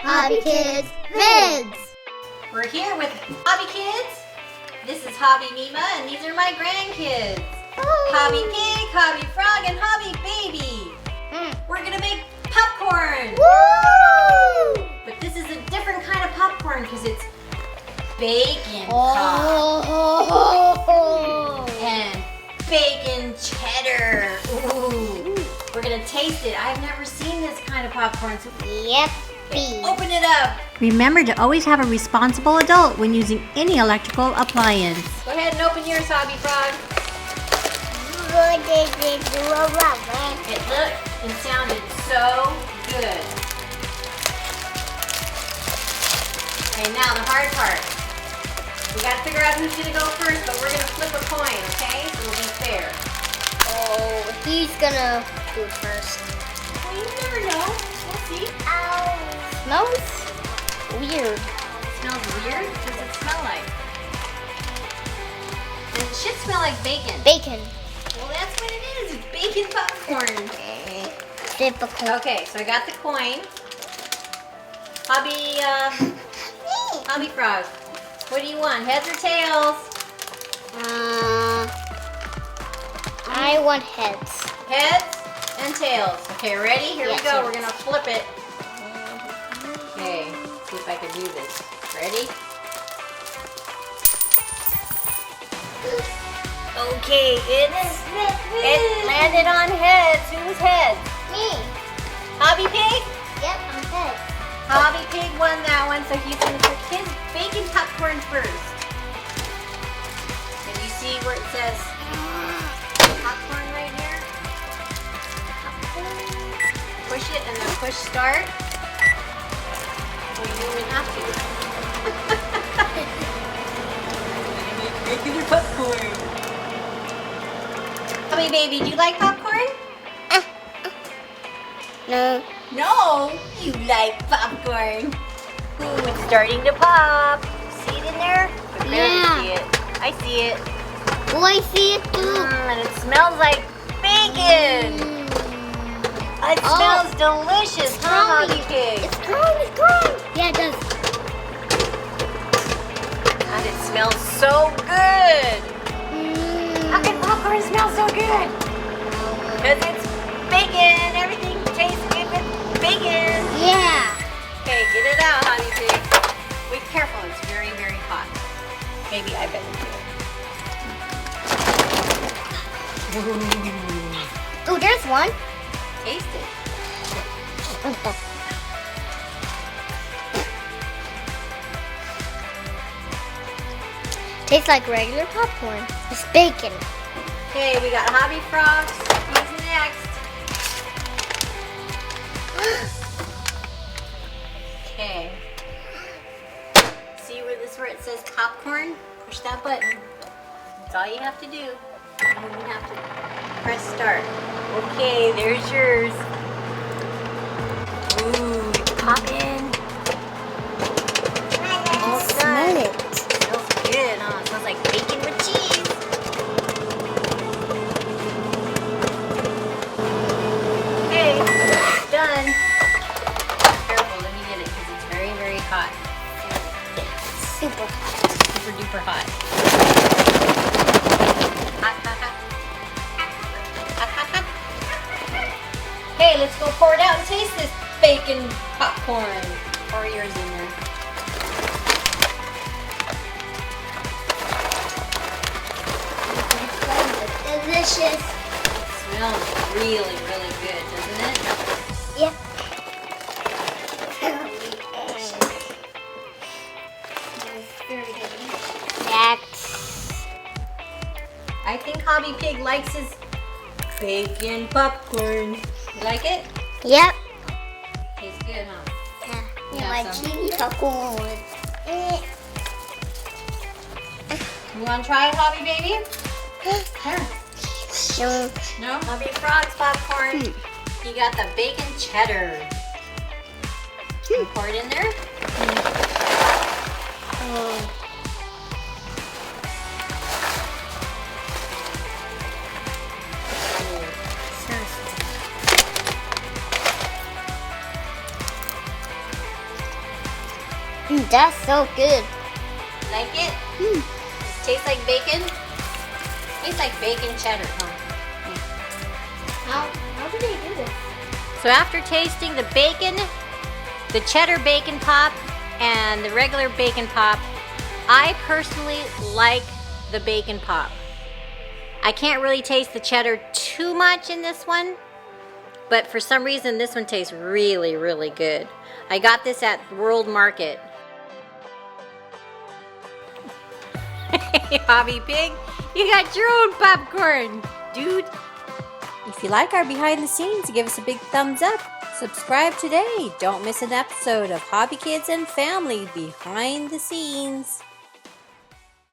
HobbyKidsVids. We're here with HobbyKids. This is HobbyMema, and these are my grandkids. HobbyPig, HobbyFrog, and HobbyBaby. We're gonna make popcorn. Woo! But this is a different kind of popcorn because it's bacon pop and bacon cheddar. Ooh. We're gonna taste it. I've never seen this kind of popcorn. So Yep. okay, open it up. Remember to always have a responsible adult when using any electrical appliance. Go ahead and open yours, HobbyFrog. It looked and sounded so good. Okay, now the hard part. We gotta figure out who's gonna go first, but we're gonna flip a coin, okay? So it'll be fair. Oh, he's gonna do it first. Well, you never know. We'll see. Ow. Smells weird. It smells weird? What does it smell like? It should smell like bacon. Bacon. Well, that's what it is. It's bacon popcorn. Difficult. Okay, so I got the coin. HobbyFrog. What do you want? Heads or tails? I want heads. Heads and tails. Okay, ready? Here we go. Yes. We're gonna flip it. Okay, see if I can do this. Ready? Okay, it landed on heads. Who's heads? Me. HobbyPig? Yep, I'm heads. HobbyPig won that one, so he's gonna cook his bacon popcorn first. Can you see where it says popcorn right here? Push it and then push start. Well, you don't even have to. Regular popcorn. HobbyBaby, do you like popcorn? No. No, you like popcorn. Ooh, it's starting to pop. See it in there? I barely see it. I see it. Oh, I see it too. And it smells like bacon. It smells delicious, huh, HobbyPig? It's growing. Yeah, it does. And it smells so good. How can popcorn smell so good? Because it's bacon. Everything tastes good with bacon. Yeah. Okay, get it out, HobbyPig. Be careful, it's very, very hot. Maybe I better do it. Oh, there's one. Taste it. Tastes like regular popcorn. It's bacon. Okay, we got HobbyFrog. He's next. Okay. See where it says popcorn? Push that button. That's all you have to do. You don't even have to press start. Okay, there's yours. Ooh, it's popping. Almost Smell done. it. Smells good, huh? It smells like bacon with cheese. Okay, it's done. Careful, let me get it because it's very, very hot. Super hot. Super duper hot. Hot, hot, hot. Hot, hot, hot. Okay, let's go pour it out and taste this bacon popcorn. Pour yours in there. Delicious. It smells really, really good, doesn't it? Yep. I think HobbyPig likes his bacon popcorn. You like it? Yep. Tastes good, huh? Yeah, my some. cheesy popcorn. You want to try it, HobbyBaby? No. No? HobbyFrog's popcorn. You got the bacon cheddar. You pour it in there. Oh. That's so good. Like it? Tastes like bacon? Tastes like bacon cheddar, huh? How do they do this? So after tasting the bacon, the cheddar bacon pop, and the regular bacon pop, I personally like the bacon pop. I can't really taste the cheddar too much in this one, but for some reason this one tastes really, really good. I got this at World Market. Hey, Hobby Pig, you got your own popcorn, dude. If you like our behind the scenes, give us a big thumbs up. Subscribe today. Don't miss an episode of Hobby Kids and Family Behind the Scenes.